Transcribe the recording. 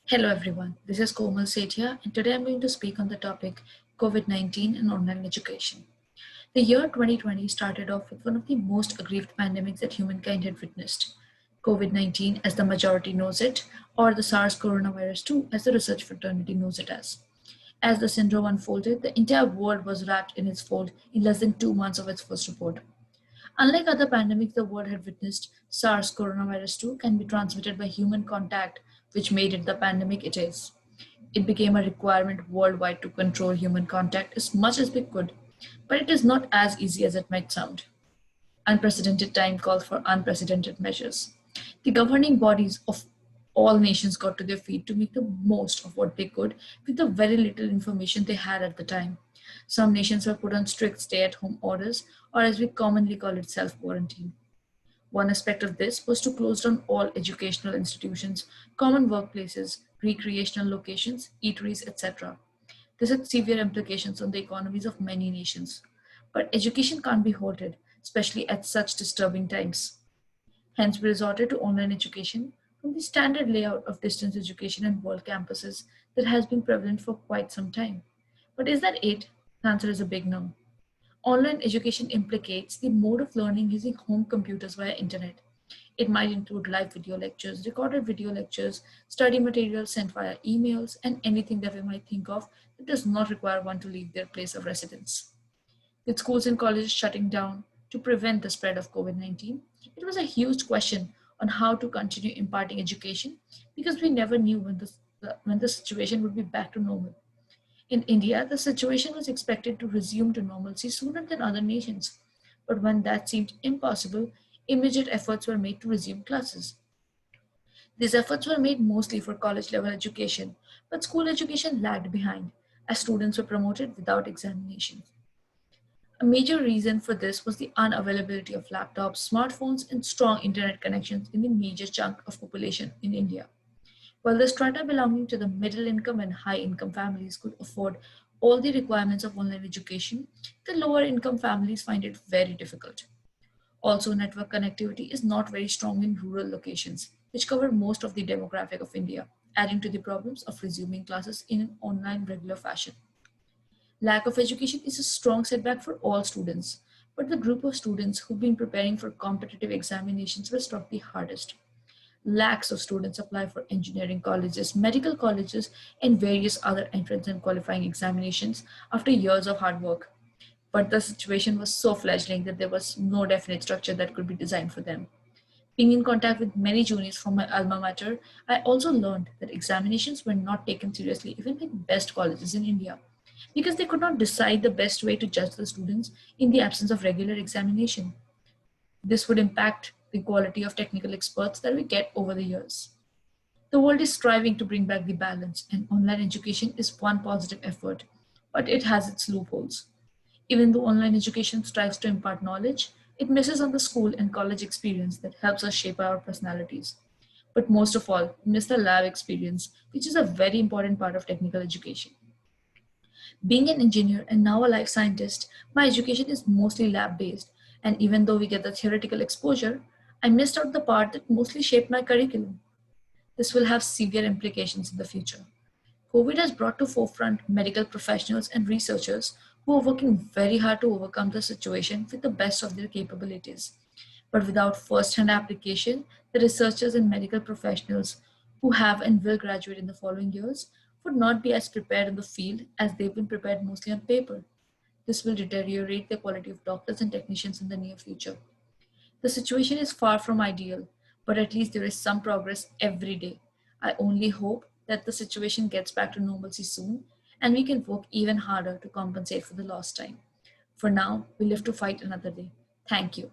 Hello everyone, this is Komal Sethia and today I'm going to speak on the topic COVID-19 and online education. The year 2020 started off with one of the most aggrieved pandemics that humankind had witnessed. COVID-19 as the majority knows it, or the SARS coronavirus 2 as the research fraternity knows it as. As the syndrome unfolded, the entire world was wrapped in its fold in less than 2 months of its first report. Unlike other pandemics the world had witnessed, SARS coronavirus 2 can be transmitted by human contact, which made it the pandemic it is. It became a requirement worldwide to control human contact as much as we could, but it is not as easy as it might sound. Unprecedented time calls for unprecedented measures. The governing bodies of all nations got to their feet to make the most of what they could with the very little information they had at the time. Some nations were put on strict stay at home orders, or as we commonly call it, self quarantine. One aspect of this was to close down all educational institutions, common workplaces, recreational locations, eateries, etc. This had severe implications on the economies of many nations. But education can't be halted, especially at such disturbing times. Hence, we resorted to online education from the standard layout of distance education and world campuses that has been prevalent for quite some time. But is that it? The answer is a big no. Online education implicates the mode of learning using home computers via internet. It might include live video lectures, recorded video lectures, study materials sent via emails, and anything that we might think of that does not require one to leave their place of residence. With schools and colleges shutting down to prevent the spread of COVID 19, it was a huge question on how to continue imparting education because we never knew when the situation would be back to normal. In India, the situation was expected to resume to normalcy sooner than other nations. But when that seemed impossible, immediate efforts were made to resume classes. These efforts were made mostly for college level education, but school education lagged behind as students were promoted without examinations. A major reason for this was the unavailability of laptops, smartphones, and strong internet connections in the major chunk of population in India. While the strata belonging to the middle income and high income families could afford all the requirements of online education, the lower income families find it very difficult. Also, network connectivity is not very strong in rural locations, which cover most of the demographic of India, adding to the problems of resuming classes in an online regular fashion. Lack of education is a strong setback for all students, but the group of students who've been preparing for competitive examinations were struck the hardest. Lakhs of students apply for engineering colleges, medical colleges, and various other entrance and qualifying examinations after years of hard work. But the situation was so fledgling that there was no definite structure that could be designed for them. Being in contact with many juniors from my alma mater, I also learned that examinations were not taken seriously even by the best colleges in India because they could not decide the best way to judge the students in the absence of regular examination. This would impact the quality of technical experts that we get over the years. The world is striving to bring back the balance, and online education is one positive effort, but it has its loopholes. Even though online education strives to impart knowledge, it misses on the school and college experience that helps us shape our personalities. But most of all, we miss the lab experience, which is a very important part of technical education. Being an engineer and now a life scientist, my education is mostly lab based, and even though we get the theoretical exposure, I missed out the part that mostly shaped my curriculum. This will have severe implications in the future. COVID has brought to forefront medical professionals and researchers who are working very hard to overcome the situation with the best of their capabilities. But without first-hand application, the researchers and medical professionals who have and will graduate in the following years would not be as prepared in the field as they've been prepared mostly on paper. This will deteriorate the quality of doctors and technicians in the near future. The situation is far from ideal, but at least there is some progress every day. I only hope that the situation gets back to normalcy soon and we can work even harder to compensate for the lost time. For now, we live to fight another day. Thank you.